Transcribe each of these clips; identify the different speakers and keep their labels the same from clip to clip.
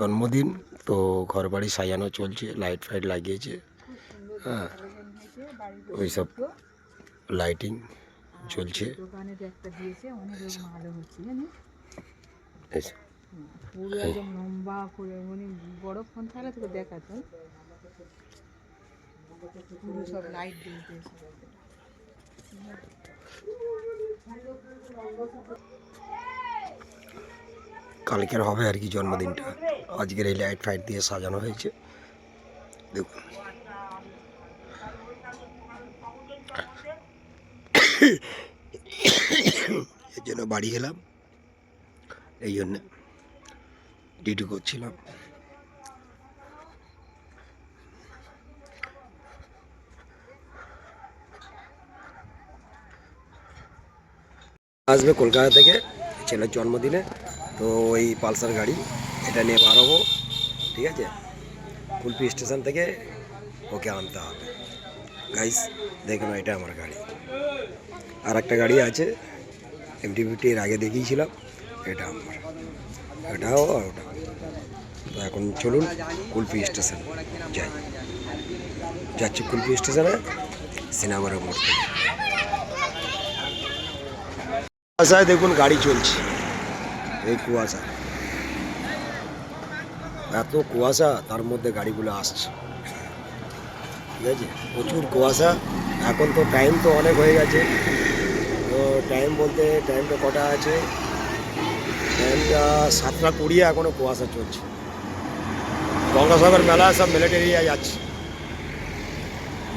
Speaker 1: জন্মদিন তো ঘর বাড়ি সাজানো চলছে, লাইট ফাইট লাগিয়েছে। হ্যাঁ, ওই সব লাইটিং চলছে।
Speaker 2: পুরো একদম লম্বা করে উনি বড় ফোন থাকলে তোকে দেখাতো, পুরো সব লাইট দিয়েছে।
Speaker 1: কালকের হবে আর কি জন্মদিনটা, আজকের এই লাইট ফাইট দিয়ে সাজানো হয়েছে। দেখুন এর জন্য বাড়ি গেলাম, এই জন্য ডিউটি করছিলাম। আসবে কলকাতা থেকে ছেলের জন্মদিনে, তো ওই পালসার গাড়ি এটা নিয়ে বার হবো, ঠিক আছে। কুলপি স্টেশন থেকে ওকে আনতে হবে। গাইস দেখুন, এটা আমার গাড়ি। আর একটা গাড়ি আছে MT-50, এর আগে দেখিয়েছিলাম, এটা আমার, এটাও আর ওটা। তো এখন চলুন কুলপি স্টেশন যাই। যাচ্ছি কুলপি স্টেশনে, সিনেমার মোড় থেকে। কুয়াশায় দেখুন গাড়ি চলছে, এই কুয়াশা, এত কুয়াশা, তার মধ্যে গাড়িগুলো আসছে, ঠিক আছে। প্রচুর কুয়াশা। এখন তো টাইম তো অনেক হয়ে গেছে, তো টাইম বলতে টাইমটা কটা আছে, টাইমটা 7:20, এখনও কুয়াশা চলছে। গঙ্গাসাগর মেলা সব মিলিটারি যাচ্ছে,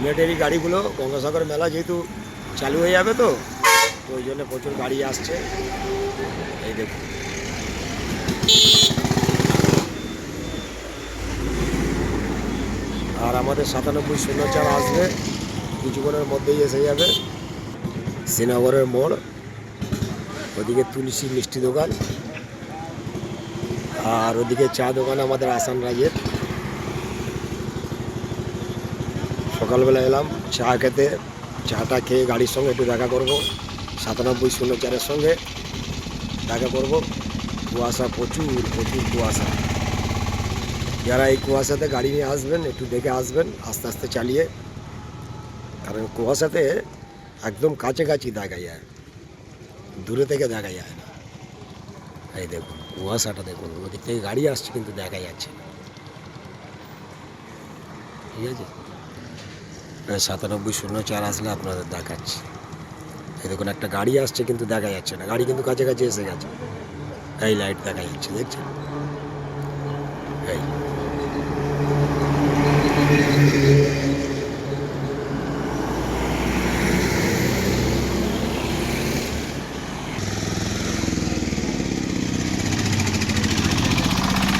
Speaker 1: মিলিটারি গাড়িগুলো। গঙ্গাসাগর মেলা যেহেতু চালু হয়ে যাবে, তো ওই জন্য প্রচুর গাড়ি আসছে। এই দেখুন, আর আমাদের 9704 আসবে, কিছুক্ষণের মধ্যেই এসে যাবে। শ্রীনগরের মোড়, ওদিকে তুলসী মিষ্টি দোকান, আর ওদিকে চা দোকান আমাদের আসান রাজের। সকালবেলা এলাম চা খেতে, চাটা খেয়ে গাড়ির সঙ্গে একটু দেখা করব, 9704-এর সঙ্গে দেখা করব। কুয়াশা প্রচুর, প্রচুর কুয়াশা। যারা এই কুয়াশাতে গাড়ি নিয়ে আসবেন, একটু দেখে আসবেন, আস্তে আস্তে চালিয়ে, কারণ কুয়াশাতে একদম কাছাকাছি দেখা যায়, দূরে থেকে দেখা যায় না। এই দেখুন কুয়াশাটা দেখুন, ওদিক থেকে গাড়ি আসছে কিন্তু দেখা যাচ্ছে না, ঠিক আছে। 9704 আসলে আপনাদের দেখাচ্ছি। এই দেখুন একটা গাড়ি আসছে কিন্তু দেখা যাচ্ছে না, গাড়ি কিন্তু কাছাকাছি এসে গেছে। এই লাইট দেখা যাচ্ছে, দেখছেন? এই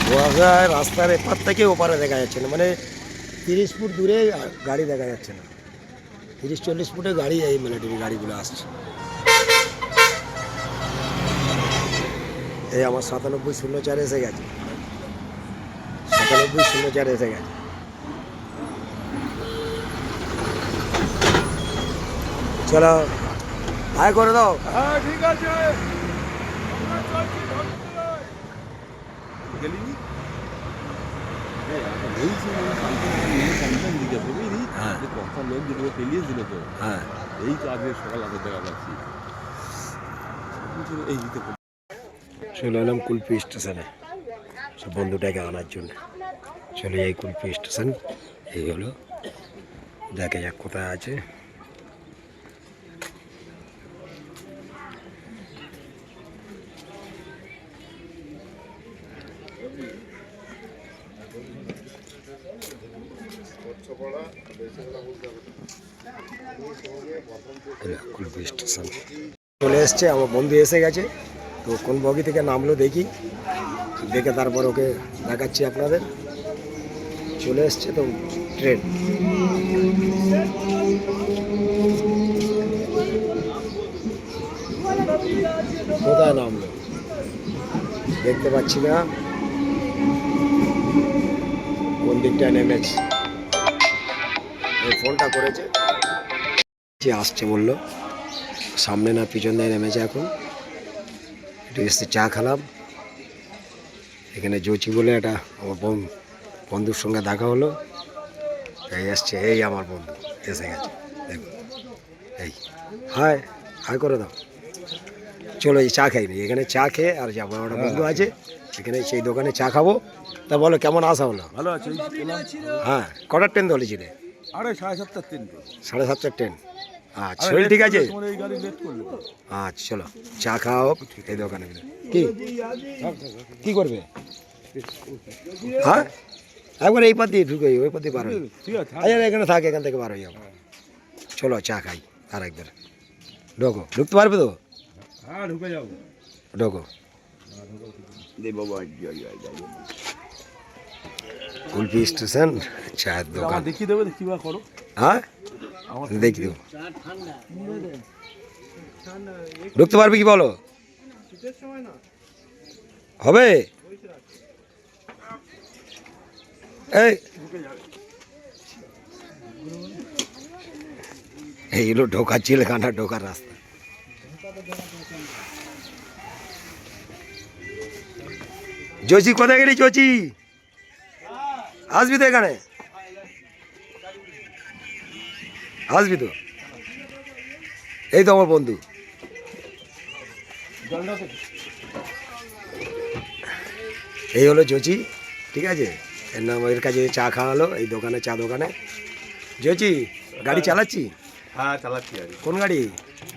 Speaker 1: কুয়াশায় রাস্তার এপার থেকে ওপারে দেখা যাচ্ছে না, মানে 30 ফুট দূরে গাড়ি দেখা যাচ্ছে না। 30-40 ফুটে গাড়ি, এই মিলিটারি গাড়িগুলো আসছে। এই আমার 9704 এসে গেছে, 9704 এসে গেছে। চলো হাই করে দাও।
Speaker 3: হ্যাঁ ঠিক আছে। লোক যেগুলো পেলিয়েছিল তো,
Speaker 1: হ্যাঁ
Speaker 3: এই তো আজকে সকাল আগে দেখা পাচ্ছি। এই দিতে
Speaker 1: চলে এলাম কুলপি স্টেশনে সব বন্ধুটাকে আনার জন্য। চলে যাই কুলপি স্টেশন, এই হলো, দেখা যাক কোথায় আছে। কুলপি স্টেশন চলে এসছে, আমার বন্ধু এসে গেছে, তো কোন বগি থেকে নামলো দেখি, দেখে তারপর ওকে দেখাচ্ছি আপনাদের। চলে এসছে তো ট্রেন, কোথায় নামলো দেখতে পাচ্ছি না, কোন দিকটায় নেমেছে। এই ফোনটা করেছে যে আসছে বললো, সামনে না পিছন দিয়ে নেমেছে। এখন একটু এসে চা খেলাম, এখানে জচি বলে একটা আমার বন্ধুর সঙ্গে দেখা হলো। এই আসছে, এই আমার বন্ধু এসে গেছে, দেখুন এই হাই হাই করে দাও। চলো এই চা খাইনি, এখানে চা খেয়ে আর যাবো। আমার একটা বন্ধু আছে এখানে, সেই দোকানে চা খাবো। তা বলো কেমন আসা হলো?
Speaker 3: ভালো আছে।
Speaker 1: হ্যাঁ, কটার ট্রেন ধরেছিলে?
Speaker 3: আরে 7:30 তিনটে।
Speaker 1: 7:30 ট্রেন। আচ্ছা, শরীর ঠিক আছে?
Speaker 3: তোমার এই গাড়ি লেট করলে তো।
Speaker 1: আচ্ছা চলো চা খাও এই দোকানে। কি কি করবে? হ্যাঁ, একবার এই পথ দিয়ে ঢুকে ওই পথ দিয়ে পার হই।
Speaker 3: ঠিক আছে।
Speaker 1: আচ্ছা এখানে থাকে, এখান থেকে বার হয়ে যাবো। চলো চা খাই আর একবার। ঢোকো, ঢুকতে পারবে তো?
Speaker 3: হ্যাঁ ঢুকে যাবো।
Speaker 1: ঢোকো।
Speaker 3: দে বাবা।
Speaker 1: কুলপি স্টেশন, চায়ের দোকান।
Speaker 3: দেখিয়ে দেবে কিবা করো।
Speaker 1: হ্যাঁ দেখি দেবো। ঢুকতে পারবে কি বলো? হবে এই এইগুলো ঢোকার চিলখানা ঢোকার রাস্তা। জচি কোথায় গেলি? জচি আসবি তো এখানে? আসবি তো? এই তো আমার বন্ধু। এই হলো জচি, ঠিক আছে। এর নাম, এর কাছে চা খাওয়ালো এই দোকানে, চা দোকানে। জচি গাড়ি চালাচ্ছি।
Speaker 3: হ্যাঁ চালাচ্ছি আর
Speaker 1: কোন গাড়ি?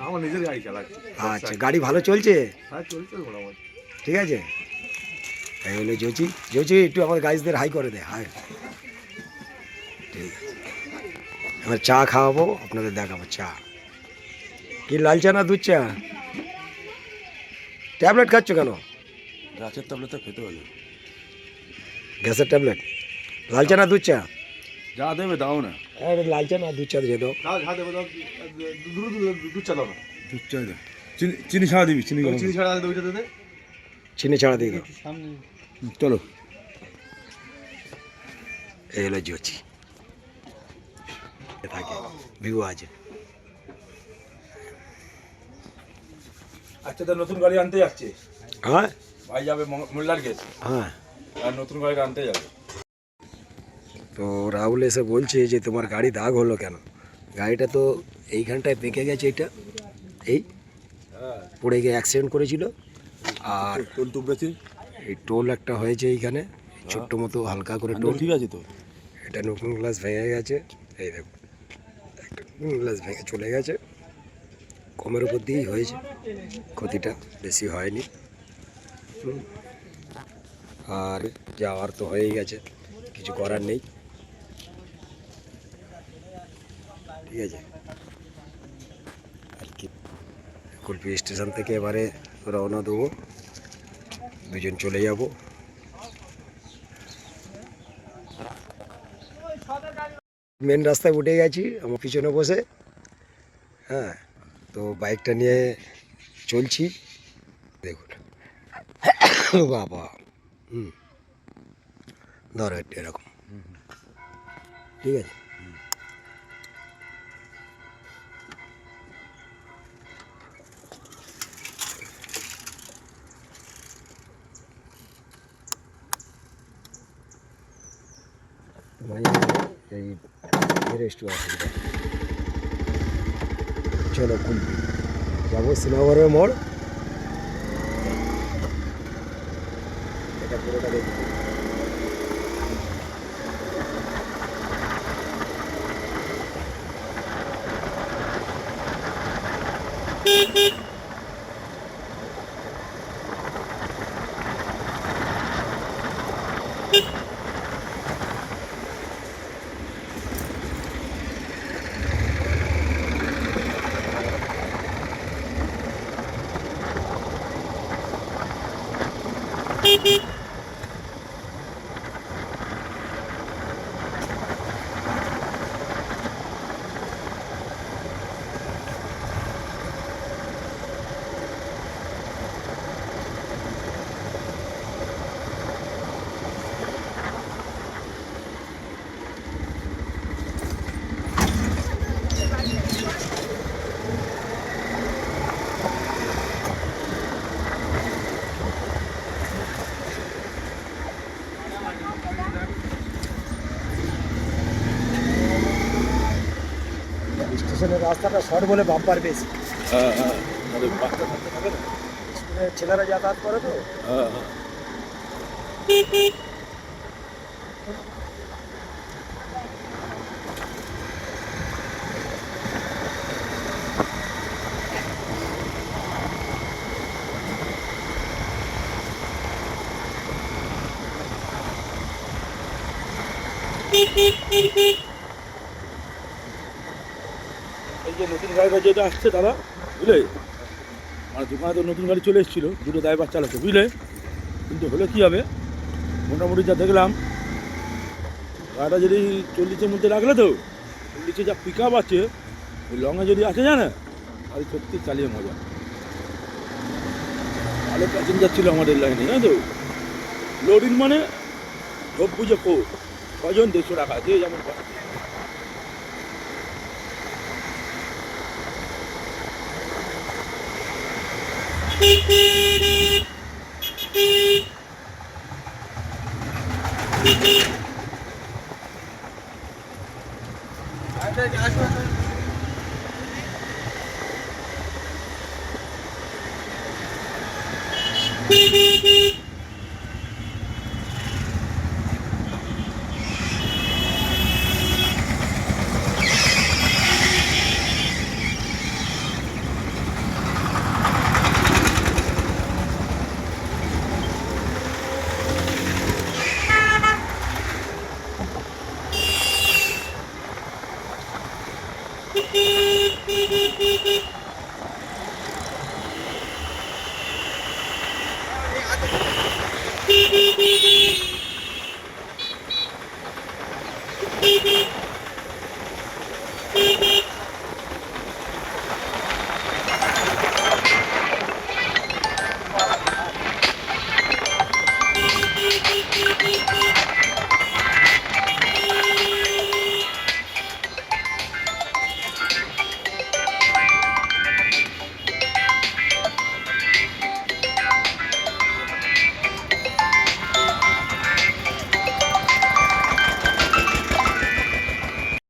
Speaker 3: আমার নিজের গাড়ি চালাচ্ছি।
Speaker 1: আচ্ছা, গাড়ি ভালো চলছে?
Speaker 3: হ্যাঁ চলছে মোটামুটি।
Speaker 1: ঠিক আছে। এই হলো জচি। জচি একটু আমার গাইজদের হাই করে দে, হাই। ঠিক আছে, এবার চা খাওয়াবো, আপনাদের দেখাবো চা। কি লাল চা না দুধ চা? ট্যাবলেট খাচ্ছ কেন?
Speaker 3: গাছের ট্যাবলেট তো খেতে হলে।
Speaker 1: গ্যাসের ট্যাবলেট। লাল চা না দুধ চা?
Speaker 3: যা দেবে দাও না।
Speaker 1: আরে লাল চা না দুধ চা দিয়ে দাও।
Speaker 3: দাও যা দেবে দাও। দুধ চা দাও না। দুধ চা দাও। চিনি ছাড়া দিবি। চিনি ছাড়া দে, ওইটা দে।
Speaker 1: চিনি ছাড়া দিয়ে দাও।
Speaker 3: চলো।
Speaker 1: এই হলো জচি, থাকে ভিউ আছে।
Speaker 3: আচ্ছা তো নতুন গাড়ি আনতে যাচ্ছে
Speaker 1: হ্যাঁ
Speaker 3: ভাই, যাবে মোল্লার গেছে
Speaker 1: হ্যাঁ।
Speaker 3: আর নতুন গাড়ি আনতে যাবে।
Speaker 1: তো রাহুল এসে বলছে যে তোমার গাড়ি দাগ হলো কেন? গাড়িটা তো এইখানটায় পেকে গেছে, এটা এই পড়ে গিয়ে অ্যাক্সিডেন্ট করেছিল। আর
Speaker 3: টোল টুকরেছে।
Speaker 1: এই টোল একটা হয়েছে এইখানে, ছোট্ট মতো হালকা করে টোল।
Speaker 3: ঠিক আছে তো।
Speaker 1: এটা নতুন গ্লাস ভেঙে গেছে, এই দেখুন একটা নতুন গ্লাস ভেঙে চলে গেছে। কমের উপর দিয়েই হয়েছে ক্ষতিটা, বেশি হয়নি। আর যাওয়ার তো হয়েই গেছে, কিছু করার নেই। ঠিক আছে, আর কি কুলপি স্টেশন থেকে এবারে রওনা দেবো, দুজন চলে যাব। মেন রাস্তায় উঠে গেছি, আমার পিছনে বসে। হ্যাঁ, তো বাইকটা নিয়ে চলছি, দেখুন বাবা। ধরো একটু এরকম, ঠিক আছে। এই রেস্টুরেন্ট চলো কুলপি যাবো, সিনেমাঘরের মোড়। এটা পুরোটা দেখি। আসলে রাস্তাটা শর্ট বলে বাম্পার বেশি,
Speaker 3: হ্যাঁ হ্যাঁ আরে বাচ্চা কাচ্চা থাকে না
Speaker 1: স্কুলের ছেলেরা যাতায়াত করে তো।
Speaker 3: হ্যাঁ হ্যাঁ এই যে নতুন গাড়িটা যেটা আসছে দাদা বুঝলে, মানে দোকানে তো নতুন গাড়ি চলে এসেছিলো, দুটো ড্রাইভার চালাচ্ছে বুঝলে, কিন্তু হলে কী হবে, মোটামুটি যা দেখলাম গাড়িটা যদি 40-এর মধ্যে রাখলে তো 40-এ যা পিক আপ আছে ওই লংয়ে যদি আসে যায় না, আর সত্যি চালিয়ে মজা। ভালো প্যাসেঞ্জার ছিল আমাদের লাইনে, জানো তো, লোডিং মানে সব বুঝে কজন 150 টাকা যে যেমন পায়। Beep beep.